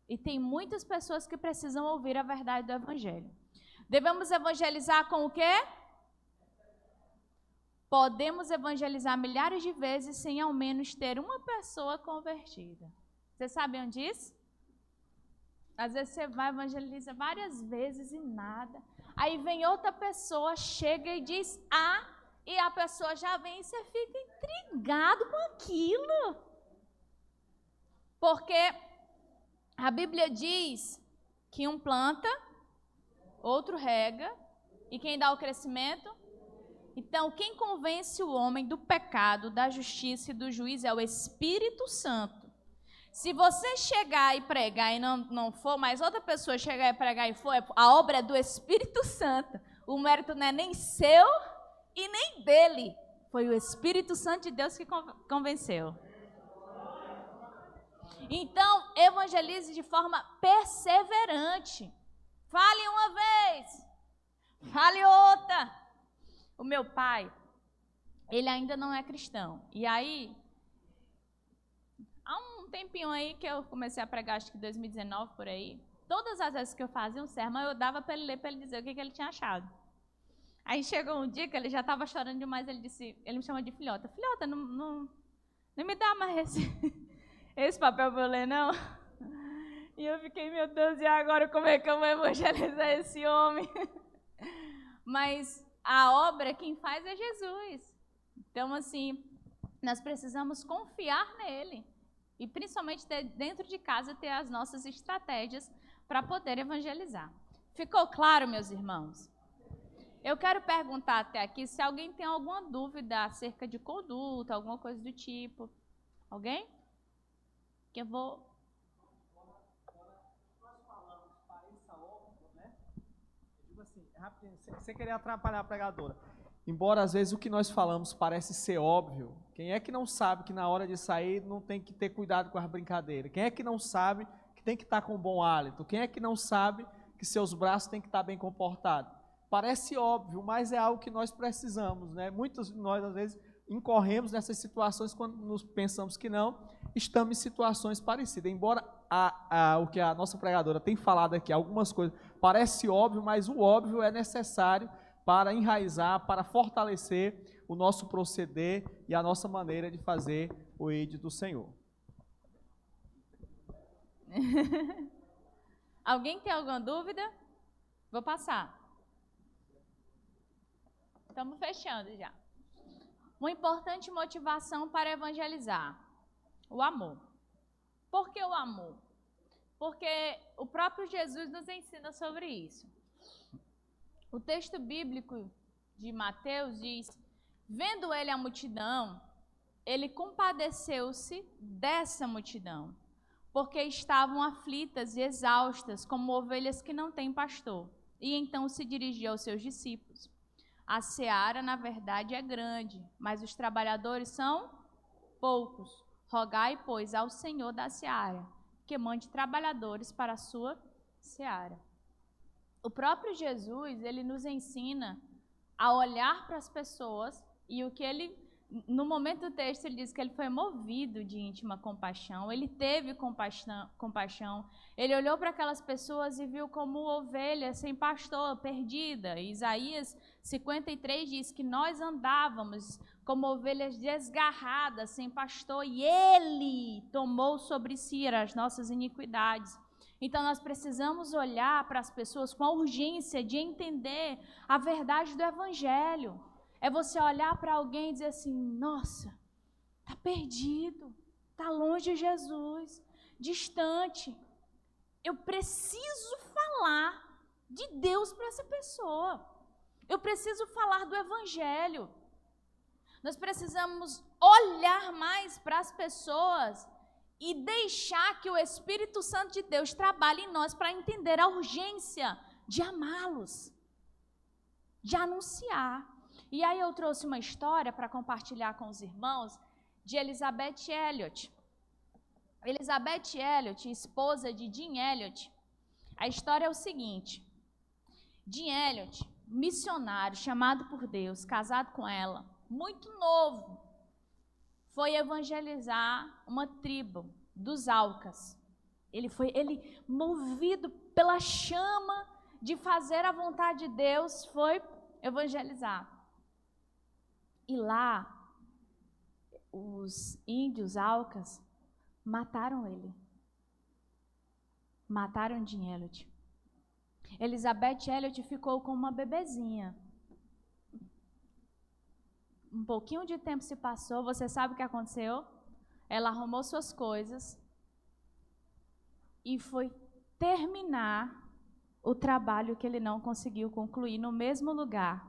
E tem muitas pessoas que precisam ouvir a verdade do evangelho. Devemos evangelizar com o quê? Podemos evangelizar milhares de vezes sem ao menos ter uma pessoa convertida. Vocês sabiam disso? Às vezes você vai evangelizar várias vezes e nada. Aí vem outra pessoa, chega e diz e a pessoa já vem e você fica intrigado com aquilo. Porque a Bíblia diz que um planta, outro rega, e quem dá o crescimento? Então, quem convence o homem do pecado, da justiça e do juízo é o Espírito Santo. Se você chegar e pregar e não for, mas outra pessoa chegar e pregar e for, a obra é do Espírito Santo. O mérito não é nem seu e nem dele. Foi o Espírito Santo de Deus que convenceu. Então, evangelize de forma perseverante. Fale uma vez, fale outra. O meu pai, ele ainda não é cristão. E aí, há um tempinho aí que eu comecei a pregar, acho que 2019 por aí, todas as vezes que eu fazia um sermão, eu dava para ele ler, para ele dizer o que ele tinha achado. Aí chegou um dia que ele já estava chorando demais, ele me chama de filhota. Filhota, não me dá mais esse papel para eu ler, não? E eu fiquei, meu Deus, e agora como é que eu vou evangelizar esse homem? Mas a obra, quem faz é Jesus. Então, assim, nós precisamos confiar nele. E principalmente dentro de casa ter as nossas estratégias para poder evangelizar. Ficou claro, meus irmãos? Eu quero perguntar até aqui se alguém tem alguma dúvida acerca de conduta, alguma coisa do tipo. Alguém? Que eu vou... Nós falamos para essa obra, né? Eu digo assim, rapidinho, sem querer atrapalhar a pregadora. Embora às vezes o que nós falamos parece ser óbvio, quem é que não sabe que na hora de sair não tem que ter cuidado com as brincadeiras? Quem é que não sabe que tem que estar com bom hálito? Quem é que não sabe que seus braços têm que estar bem comportados? Parece óbvio, mas é algo que nós precisamos, né? Muitos de nós às vezes incorremos nessas situações quando nos pensamos que não, estamos em situações parecidas. Embora o que a nossa pregadora tem falado aqui, algumas coisas, parece óbvio, mas o óbvio é necessário para enraizar, para fortalecer o nosso proceder e a nossa maneira de fazer o ID do Senhor. Alguém tem alguma dúvida? Vou passar. Estamos fechando já. Uma importante motivação para evangelizar: o amor. Por que o amor? Porque o próprio Jesus nos ensina sobre isso. O texto bíblico de Mateus diz: vendo ele a multidão, ele compadeceu-se dessa multidão, porque estavam aflitas e exaustas, como ovelhas que não têm pastor. E então se dirigiu aos seus discípulos: a seara, na verdade, é grande, mas os trabalhadores são poucos. Rogai, pois, ao Senhor da seara, que mande trabalhadores para a sua seara. O próprio Jesus, ele nos ensina a olhar para as pessoas, e o que ele, no momento do texto, ele diz que ele foi movido de íntima compaixão, ele teve compaixão, ele olhou para aquelas pessoas e viu como ovelha sem pastor, perdida. Isaías 53 diz que nós andávamos como ovelhas desgarradas, sem pastor, e ele tomou sobre si as nossas iniquidades. Então, nós precisamos olhar para as pessoas com a urgência de entender a verdade do Evangelho. É você olhar para alguém e dizer assim: nossa, está perdido, está longe de Jesus, distante. Eu preciso falar de Deus para essa pessoa. Eu preciso falar do Evangelho. Nós precisamos olhar mais para as pessoas e deixar que o Espírito Santo de Deus trabalhe em nós para entender a urgência de amá-los, de anunciar. E aí eu trouxe uma história para compartilhar com os irmãos de Elizabeth Elliot. Elizabeth Elliot, esposa de Jim Elliot. A história é o seguinte: Jim Elliot, missionário chamado por Deus, casado com ela, muito novo, foi evangelizar uma tribo dos Aucas. Ele movido pela chama de fazer a vontade de Deus, foi evangelizar. E lá, os índios Aucas mataram ele. Mataram Jim Elliot. Elizabeth Elliot ficou com uma bebezinha. Um pouquinho de tempo se passou, você sabe o que aconteceu? Ela arrumou suas coisas e foi terminar o trabalho que ele não conseguiu concluir no mesmo lugar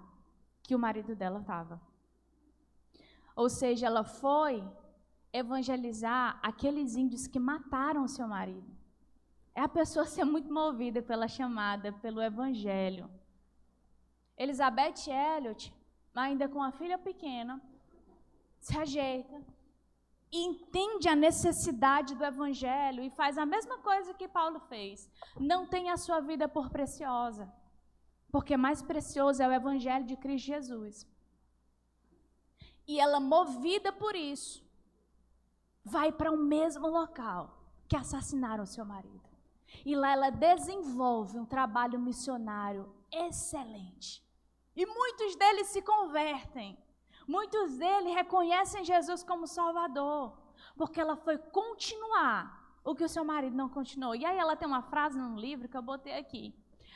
que o marido dela estava. Ou seja, ela foi evangelizar aqueles índios que mataram seu marido. É a pessoa ser muito movida pela chamada, pelo evangelho. Elizabeth Elliot, ainda com a filha pequena, se ajeita e entende a necessidade do evangelho e faz a mesma coisa que Paulo fez. Não tenha a sua vida por preciosa, porque mais precioso é o evangelho de Cristo Jesus. E ela, movida por isso, vai para o mesmo local que assassinaram seu marido. E lá ela desenvolve um trabalho missionário excelente. E muitos deles se convertem. Muitos deles reconhecem Jesus como Salvador, porque ela foi continuar o que o seu marido não continuou. E aí ela tem uma frase num livro que eu botei aqui: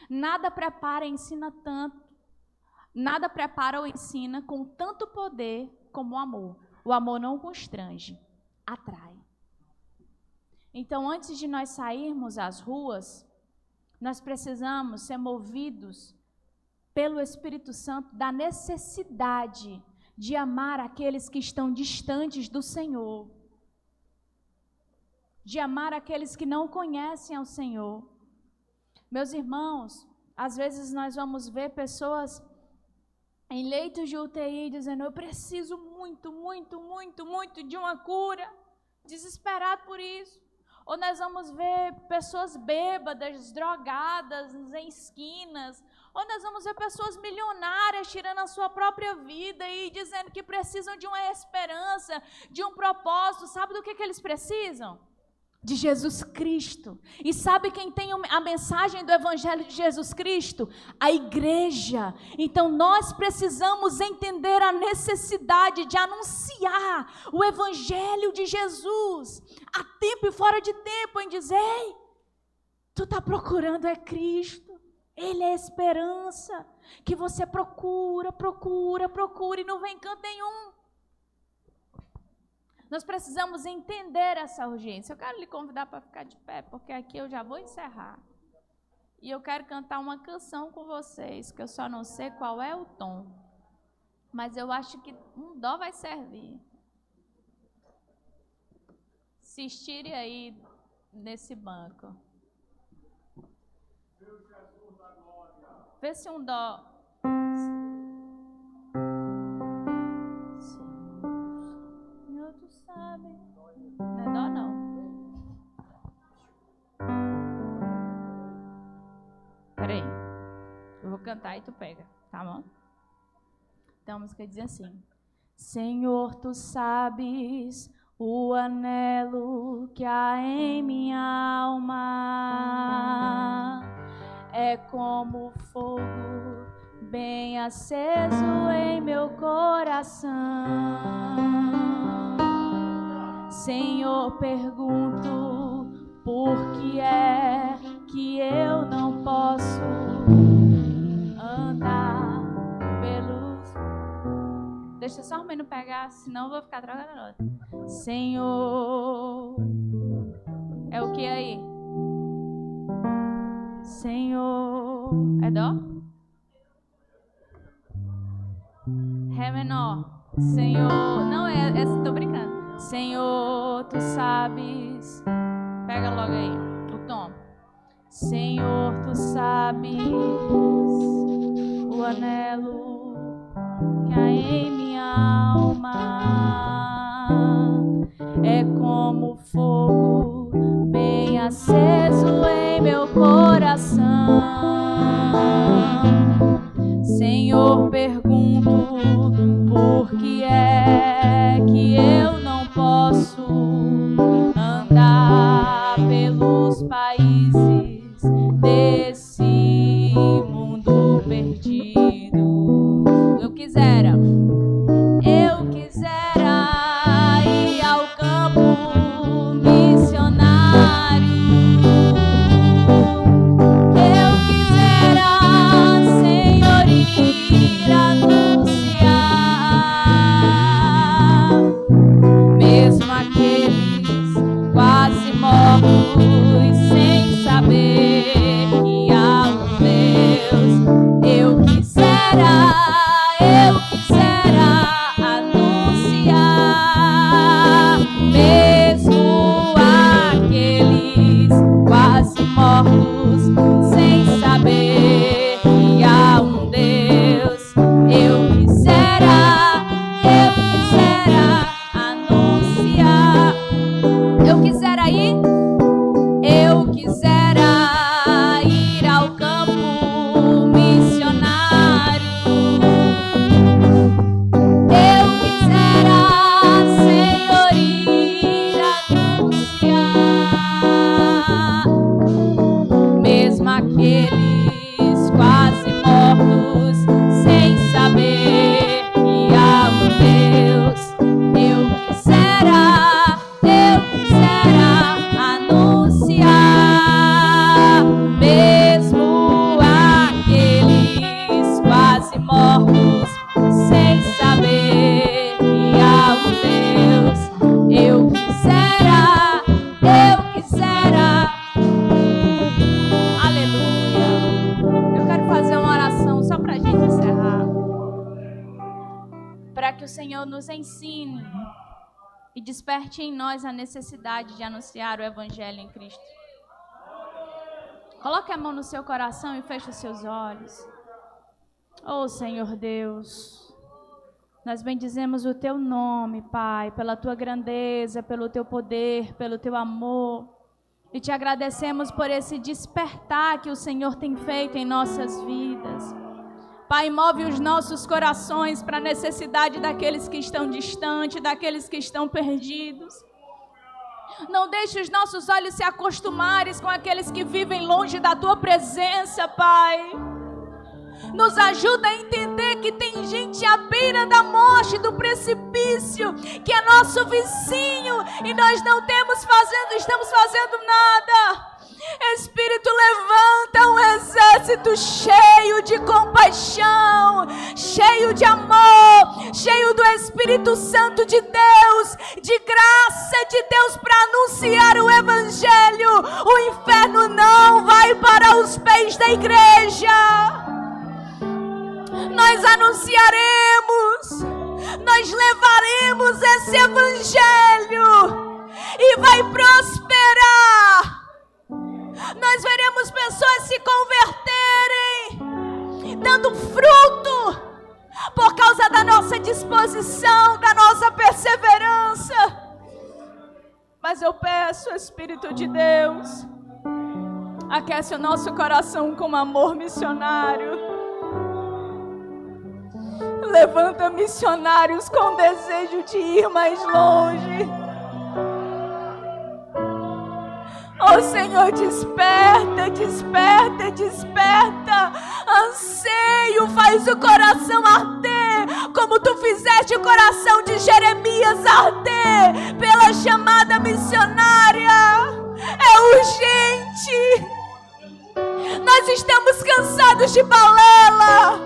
nada prepara e ensina tanto, nada prepara ou ensina com tanto poder como o amor. O amor não constrange, atrai. Então, antes de nós sairmos às ruas, nós precisamos ser movidos pelo Espírito Santo da necessidade de amar aqueles que estão distantes do Senhor, de amar aqueles que não conhecem ao Senhor. Meus irmãos, Às vezes nós vamos ver pessoas em leitos de UTI dizendo: eu preciso muito, muito, muito, muito de uma cura, desesperado por isso. Ou nós vamos ver pessoas bêbadas, drogadas em esquinas. Ou nós vamos ver pessoas milionárias tirando a sua própria vida e dizendo que precisam de uma esperança, de um propósito. Sabe do que eles precisam? De Jesus Cristo. E sabe quem tem a mensagem do Evangelho de Jesus Cristo? A igreja. Então nós precisamos entender a necessidade de anunciar o Evangelho de Jesus a tempo e fora de tempo, em dizer: ei, tu está procurando é Cristo, Ele é a esperança que você procura e não vem em canto nenhum. Nós precisamos entender essa urgência. Eu quero lhe convidar para ficar de pé, porque aqui eu já vou encerrar. E eu quero cantar uma canção com vocês, que eu só não sei qual é o tom. Mas eu acho que um dó vai servir. Se estire aí nesse banco. Vê se um dó... Tu sabe. Não é dó, não. Peraí. Eu vou cantar e tu pega, tá bom? Então a música diz assim: Senhor, tu sabes o anelo que há em minha alma. É como fogo bem aceso em meu coração. Senhor, pergunto por que é que eu não posso andar pelos... Deixa só o menino pegar, senão eu vou ficar trocando. Senhor, é o que aí? Senhor, é dó? Ré menor. Senhor, não é, tô brincando. Senhor, tu sabes. Pega logo aí o tom. Senhor, tu sabes o anelo que há em minha alma. É como fogo bem aceso em meu coração. Senhor, pergunto por que é que eu não posso andar pelos países desse mundo perdido. Eu quisera ir ao campo missionário. Eu quisera, Senhor, ir anunciar, mesmo aqueles quase mortos, sem saber que há um Deus. Eu quisera anunciar, mesmo aqueles quase mortos, sem saber que há um Deus. Eu quisera anunciar. Eu quisera ir ao campo missionário. Eu quisera, Senhor, ir anunciar, mesmo aqueles quase mortos, sem saber que há um Deus. Eu quisera anunciar, mesmo aqueles quase mortos, sem saber que há um Deus. Eu quisera. Aleluia. Eu quero fazer uma oração só para a gente encerrar, para que o Senhor nos ensine e desperte em nós a necessidade de anunciar o Evangelho em Cristo. Coloque a mão no seu coração e feche os seus olhos. Oh, Senhor Deus, nós bendizemos o Teu nome, Pai, pela Tua grandeza, pelo Teu poder, pelo Teu amor. E Te agradecemos por esse despertar que o Senhor tem feito em nossas vidas. Pai, move os nossos corações para a necessidade daqueles que estão distantes, daqueles que estão perdidos. Não deixe os nossos olhos se acostumarem com aqueles que vivem longe da Tua presença, Pai. Nos ajuda a entender que tem gente à beira da morte, do precipício, que é nosso vizinho e nós não estamos fazendo nada. Espírito, levanta um exército cheio de compaixão, cheio de amor, cheio do Espírito Santo de Deus, de graça de Deus para anunciar o Evangelho. O inferno não vai para os pés da igreja. Nós anunciaremos, nós levaremos esse Evangelho e vai prosperar. Nós veremos pessoas se converterem, dando fruto, por causa da nossa disposição, da nossa perseverança. Mas eu peço, Espírito de Deus, aquece o nosso coração com amor missionário. Levanta missionários com desejo de ir mais longe. Oh Senhor, desperta, desperta, desperta. Anseio, faz o coração arder, como Tu fizeste o coração de Jeremias arder pela chamada missionária. É urgente. Nós estamos cansados de balela,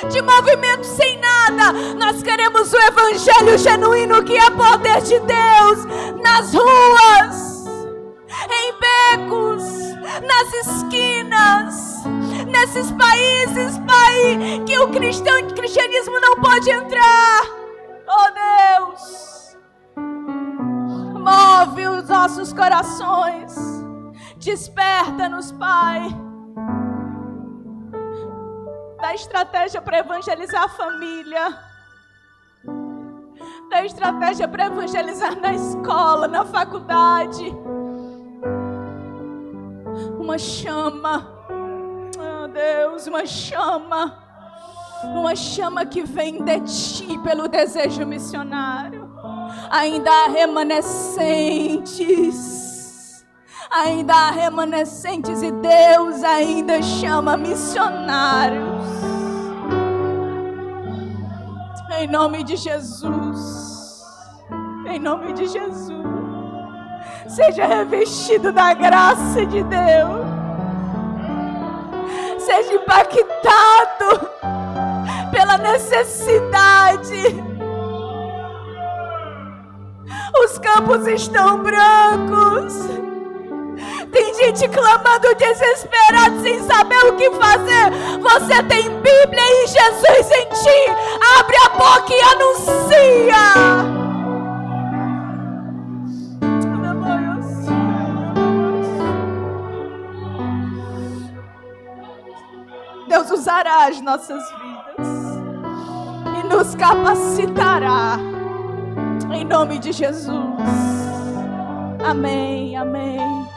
de movimento sem nada. Nós queremos o Evangelho genuíno, que é poder de Deus, nas ruas, em becos, nas esquinas, nesses países, Pai, que o cristianismo não pode entrar. Oh Deus, move os nossos corações, desperta-nos, Pai. Dá estratégia para evangelizar a família. Dá estratégia para evangelizar na escola, na faculdade. Uma chama, oh Deus, uma chama que vem de Ti pelo desejo missionário. Ainda há remanescentes, e Deus ainda chama missionários. Em nome de Jesus, em nome de Jesus. Seja revestido da graça de Deus. Seja impactado pela necessidade. Os campos estão brancos. Tem gente clamando desesperado, sem saber o que fazer. Você tem Bíblia e Jesus em ti. Abre a boca e anuncia. Deus usará as nossas vidas e nos capacitará, em nome de Jesus. Amém, amém.